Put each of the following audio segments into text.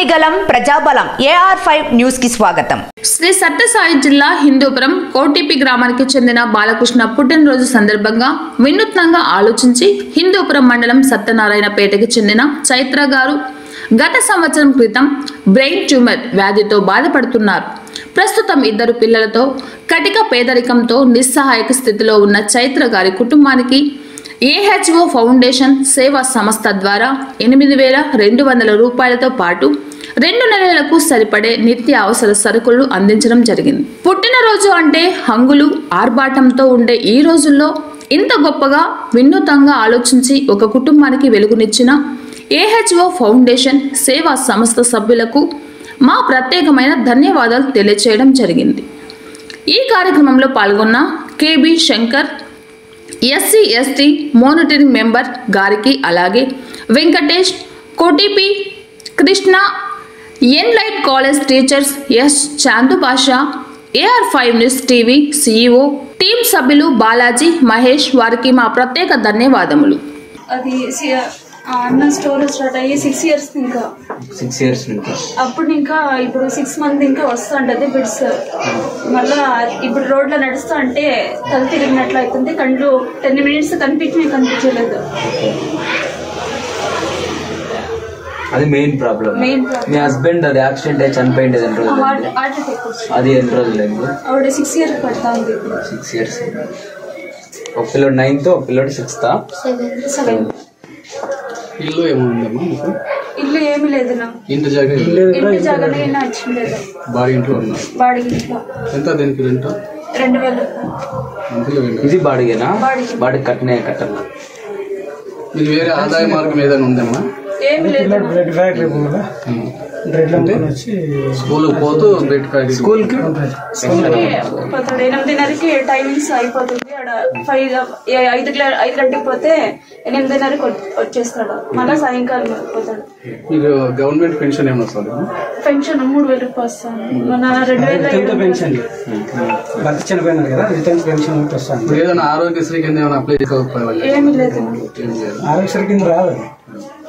అవిగలం ప్రజాబలం AR5 news కి స్వాగతం. శ్రీ సత్యసాయి జిల్లా హిందూపురం కోటిపి గ్రామానికి చెందిన బాలకృష్ణ పుట్టినరోజు సందర్భంగా వినూత్నంగా ఆలోచించి హిందూపురం మండలం సత్యనారాయణపేటకి చెందిన చైత్ర గారు గత సంవత్సరం క్రితం బ్రెయిన్ ట్యూమర్ వ్యాధితో బాధపడుతున్నారు. ప్రస్తుతం 2 పిల్లలతో కటిక పేదరికంతో నిస్సహాయక స్థితిలో ఉన్న చైత్ర గారి కుటుంబానికి AHO ఫౌండేషన్ సేవా సంస్థ ద్వారా 8,200 రూపాయలతో పాటు 2 నెలలకు సరిపడే నిత్య అవసర సరుకులు అందించడం జరిగింది. పుట్టినరోజు అంటే హంగులు ఆర్భాటంతో ఉండే ఈ రోజుల్లో ఇంత గొప్పగా వినూత్నంగా ఆలోచించి ఒక కుటుంబానికి వెలుగునిచ్చిన AHO ఫౌండేషన్ సేవా సంస్థ సభ్యులకు మా ప్రత్యేకమైన ధన్యవాదాలు తెలియజేయడం జరిగింది. ఈ కార్యక్రమంలో పాల్గొన్న KB Shankar SC/ST monitoring member గారికి, అలాగే Venkatesh, Kotipi Krishna, enlight college teachers Chandu Pasha, AR5 news TV CEO team సభ్యులు బాలాజీ, మహేష్ వారికి మా ప్రత్యేక ధన్యవాదములు. అది అన్న స్టోర్ స్టార్ట్ అయ్యి 6 ఇయర్స్ ఇంకా 6 ఇయర్స్ నుంచి అప్పుడు ఇంకా ఇప్పుడు 6 మంత్ ఇంకా వస్తుంటది బిడ్స్. మళ్ళా ఇప్పుడు రోడ్ లో నడుస్తా అంటే తల తిరిగినట్లు అవుతుంది. కళ్ళు 10 మినిట్స్ కనిపించలేదు. అది మెయిన్ ప్రాబ్లం. మీ హస్బెండ్ అది యాక్సిడెంట్ అయ్యి చనిపోయింది ఎన్ని రోజులు? అది ఎన్ని రోజులు అయింది? ఆవిడ 6 ఇయర్స్ పడతా ఉంది. 6 ఇయర్స్. ఒక పిల్లడు 9th, ఒక పిల్లడు 6th, 7. ఇల్లు ఏముందమ్మా? ఇల్లు ఏమి లేదు. ఇంటి జాగా వచ్చింది. బాడీ ఇంట్లో ఉన్నా. బాడీ ఇంట్లో ఎంత దీనికి రెంట్? 2,000. ఇది బాడీనా? బాడీ కట్టినా కట్టాల. మీకు వేరే ఆదాయ మార్గం ఏదైనా ఉందమ్మా? ఏమి లేదు. స్కూల్ పోతూ బ్రెడ్ ఫ్యాక్టరీ స్కూల్ కి పోతాడు. 8:30కి టైమింగ్స్ అయిపోతుంది. 5 గంటకి పోతే 8:30కి వచ్చేస్తాడు. మళ్ళీ సాయంకాలం పోతాడు. మీకు గవర్నమెంట్ పెన్షన్ ఏమైనా వస్తుంది? పెన్షన్ 3,000 రూపాయలు వస్తాను. మన 2,000 పెన్షన్ భర్త చనిపోయినారు కదా, రిటర్న్ పెన్షన్ వస్తాను. ఏదైనా ఆరోగ్యశ్రీ కింద ఏమైనా అప్లై చేసుకోవాలి? ఏమి లేదు. ఆరోగ్యశ్రీ కింద రాదు.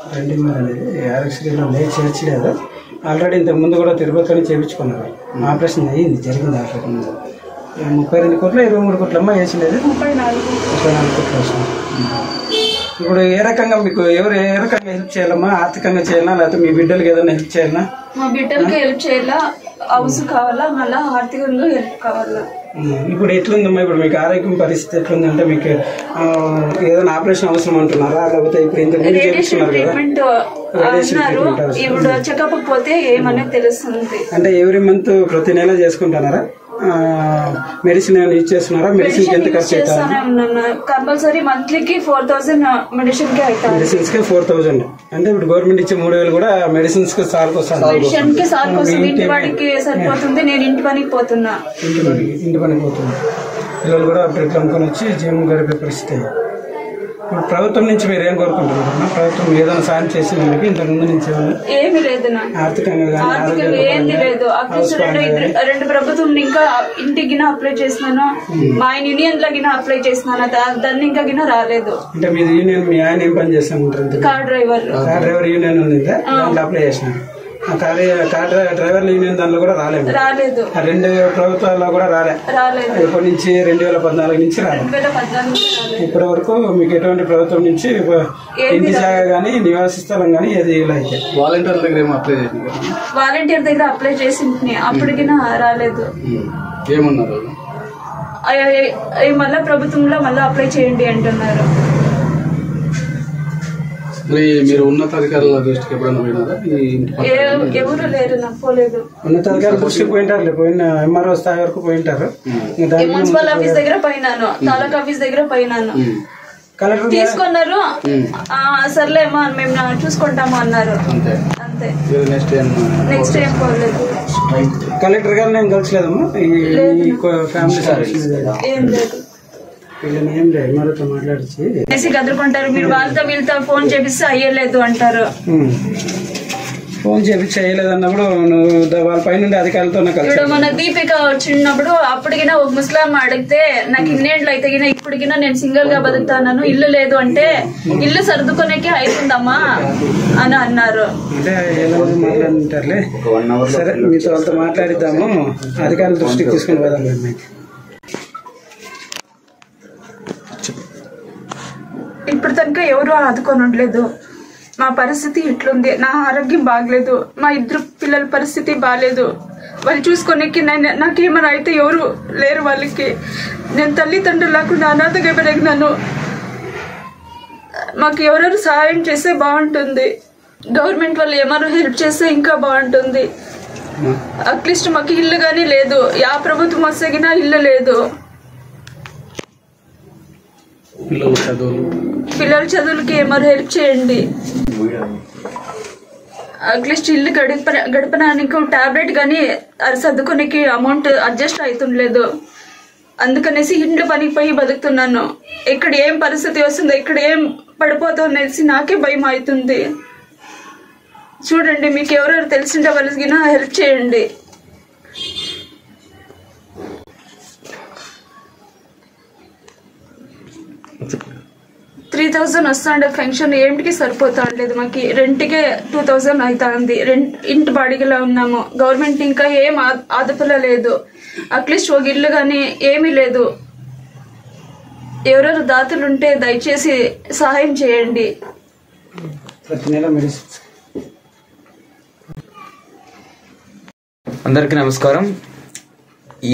ఆరోగ్యశ్రీలో లేదు, చేర్చలేదు. ఆల్రెడీ ఇంతకు ముందు కూడా తిరుపతిలో చేయించుకున్నారు. ఆపరేషన్ అయ్యింది, జరిగింది. ఆల్రెడీ 32 కోట్లు 23 కోట్లమ్మ వేసలేదు. 34 కోట్లు వస్తుంది. ఇప్పుడు ఏ రకంగా మీకు ఏ రకంగా హెల్ప్ చేయాలమ్మా? ఆర్థికంగా చేయాలా, లేకపోతే మీ బిడ్డలకి ఏదైనా హెల్ప్ చేయాలా? మా బిడ్డలకి హెల్ప్ చేయాలా, హౌస్ కావాలా, మళ్ళా ఆర్థికంగా హెల్ప్ కావాలా. ఇప్పుడు ఎట్లుందమ్మా? ఇప్పుడు మీకు ఆరోగ్యం పరిస్థితి ఎట్లుందంటే మీకు ఏదైనా ఆపరేషన్ అవసరం అంటున్నారా, లేకపోతే ఇప్పుడు ఇంతకుముందు చేయించుకున్నారు కదా? ఇప్పుడు చెకప్ పోతే ఏమనేది తెలుస్తుంది. అంటే ఎవ్రీ మంత్ ప్రతి నెల చేసుకుంటున్నారా? మెడిసిన్ ఏమైనా యూజ్ చేస్తున్నారా? మెడిసిన్ ఎంత ఖర్చు అవుతుంది? కంపల్సరీ మంత్లీకి 4,000 మెడిసిన్ కి అవుతుంది. మెడిసిన్స్ కి 4,000. అంటే ఇప్పుడు గవర్నమెంట్ ఇచ్చే 3,000 కూడా మెడిసిన్స్ కి మెడిసిన్ కి సార్కొస్తుంది. ఇంటి వాడికి సరిపోతుంది. నేను ఇంటి పనికి పోతున్నా. ఇంటి పనికి పోతున్నా. పిల్లలు కూడా అప్పుడు అమ్ముకొని వచ్చి జీవనం గడిపే పరిస్థితి. ఇప్పుడు ప్రభుత్వం నుంచి మీరు ఏం కోరుకుంటున్నారు? ప్రభుత్వం ఏదైనా సాయం చేసింది మీకు ఇంతకు ముందు నుంచి? ఏమి లేదు. ఆర్థికంగా ఏంది లేదు. రెండు ప్రభుత్వం ఇంకా ఇంటికి అప్లై చేసినాను. మా ఆయన యూనియన్ లో అప్లై చేసినాను. దాన్ని ఇంకా రాలేదు. అంటే మీ యూనియన్, మీ ఆయన ఏం పని చేస్తాను? కార్ డ్రైవర్ యూనియన్ ఉంది, దాంట్లో అప్లై చేసినాను. కార్ డ్రైవర్ల యూనియన్ దాంట్లో కూడా రాలేదు. 2 ప్రభుత్వాల్లో కూడా రాలేదు. ఇప్పటి నుంచి 2014 నుంచి రాలేదు. ఇప్పటి వరకు మీకు ఎటువంటి ప్రభుత్వం నుంచి ఇంటి జాగా గానీ నివాస స్థలం గానీ ఏది అయితే వాలంటీర్ దగ్గర అప్లై చేసింది. అప్పటికి రాలేదు. ఏమన్నారు? మళ్ళా ప్రభుత్వంలో మళ్ళీ అప్లై చేయండి అంటున్నారు. మీరు ఉన్నతాధికారుల దృష్టికి ఎప్పుడైనా పోయినారా? ఎవరు లేరు, నాకు పోలేదు. ఉన్నతాధికారుల దృష్టికి పోయింటారు, పోయిన MRO స్థాయి వరకు పోయింటారు. మున్సిపల్ ఆఫీస్ దగ్గర పోయినాను, తాలూకా ఆఫీస్ దగ్గర పోయినాను. తీసుకున్నారు. సర్లేమా మేము చూసుకుంటాము అన్నారు. అంతే. నెక్స్ట్ ఏం పోలేదు. కలెక్టర్ గారు నేను కలిసలేదమ్మా. ఫ్యామిలీ ఏం లేదు. ఏం లేదు, MROతో మాట్లాడిచి గదురుకుంటారు. మీరు వాళ్ళతో వీళ్ళతో ఫోన్ చేపిస్తే అయ్యలేదు అంటారు. ఫోన్ చేయలేదన్నప్పుడు నువ్వు వాళ్ళ పైన అధికారులతో ఇప్పుడు మన దీపిక వచ్చినప్పుడు అప్పటికినా ఒక ముస్లాం అడిగితే నాకు ఇన్నేళ్ళు అయితే ఇప్పటికినా నేను సింగిల్ గా బతుకుతాను, ఇల్లు లేదు అంటే ఇల్లు సర్దుకునేకి అవుతుందమ్మా అని అన్నారు. అంటే ఎలా మాట్లాడుంటారులే, సరే మీతో వాళ్ళతో మాట్లాడిద్దాము, అధికారుల దృష్టికి తీసుకుని పోదాం. ఇప్పుడు తనక ఎవరు ఆదుకొని ఉండలేదు. మా పరిస్థితి ఇట్లుంది, నా ఆరోగ్యం బాగలేదు, మా ఇద్దరు పిల్లల పరిస్థితి బాగాలేదు. వాళ్ళు చూసుకునేకి నాకేమైనా అయితే ఎవరు లేరు వాళ్ళకి. నేను తల్లిదండ్రులు లేకుండా అనాథగా పెరిగినాను. మాకు ఎవరెవరు సహాయం చేస్తే బాగుంటుంది. గవర్నమెంట్ వాళ్ళు ఏమైనా హెల్ప్ చేస్తే ఇంకా బాగుంటుంది. అట్లీస్ట్ మాకు ఇల్లు కానీ లేదు, యా ప్రభుత్వం వస్తేగినా ఇల్లు లేదు. పిల్లల చదువులకి ఏమైనా హెల్ప్ చేయండి. అట్లీస్ట్ ఇల్లు గడపడానికి టాబ్లెట్ కానీ సర్దుకోనికి అమౌంట్ అడ్జస్ట్ అవుతుండలేదు. అందుకనేసి ఇంట్లో పనికి పోయి బతుకుతున్నాను. ఇక్కడ ఏం పరిస్థితి వస్తుందో, ఇక్కడ ఏం పడిపోతుందనేసి నాకే భయం అవుతుంది. చూడండి, మీకు ఎవరెవరు తెలిసిండే వాళ్ళకి హెల్ప్ చేయండి. $3,000 వస్తాండే పెన్షన్ ఏంటికి సరిపోతా ఉండలేదు. మాకు రెంట్కే 2,000 అవుతుంది. ఇంటి బాడిగలో ఉన్నాము. గవర్నమెంట్ ఇంకా ఏం ఆదుపులో లేదు. అట్లీస్ట్ ఒక ఇల్లు కానీ ఏమీ లేదు. ఎవరెవరు దాతలు ఉంటే దయచేసి సహాయం చేయండి. అందరికీ నమస్కారం.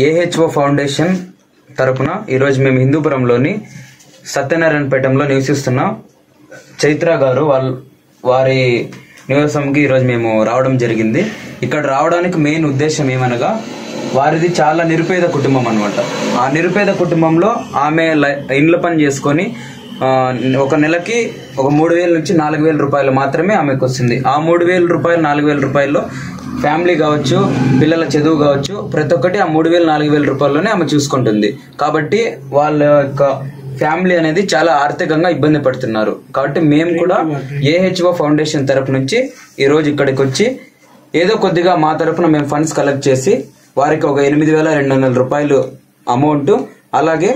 ఏహెచ్ఓ ఫౌండేషన్ తరపున ఈరోజు మేము హిందూపురంలోని సత్యనారాయణపేటలో నివసిస్తున్న చైత్ర గారు వారి నివాసంకి ఈరోజు మేము రావడం జరిగింది. ఇక్కడ రావడానికి మెయిన్ ఉద్దేశం ఏమనగా, వారిది చాలా నిరుపేద కుటుంబం అనమాట. ఆ నిరుపేద కుటుంబంలో ఆమె ఇండ్ల పని చేసుకొని ఒక నెలకి ఒక 3,000 నుంచి 4,000 రూపాయలు మాత్రమే ఆమెకు వస్తుంది. ఆ 3,000 రూపాయలు 4,000 రూపాయల్లో ఫ్యామిలీ కావచ్చు, పిల్లల చదువు కావచ్చు, ప్రతి ఒక్కటి ఆ 3,000 4,000 రూపాయల్లోనే ఆమె చూసుకుంటుంది. కాబట్టి వాళ్ళ యొక్క ఫ్యామిలీ అనేది చాలా ఆర్థికంగా ఇబ్బంది పడుతున్నారు. కాబట్టి మేము కూడా ఏహెచ్ఓ ఫౌండేషన్ తరపు నుంచి ఈ రోజు ఇక్కడికి వచ్చి ఏదో కొద్దిగా మా తరపున మేము ఫండ్స్ కలెక్ట్ చేసి వారికి ఒక 8,200 రూపాయలు అమౌంట్, అలాగే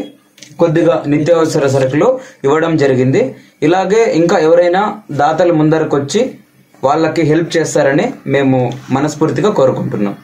కొద్దిగా నిత్యావసర సరుకులు ఇవ్వడం జరిగింది. ఇలాగే ఇంకా ఎవరైనా దాతలు ముందరకు వచ్చి వాళ్ళకి హెల్ప్ చేస్తారని మేము మనస్ఫూర్తిగా కోరుకుంటున్నాం.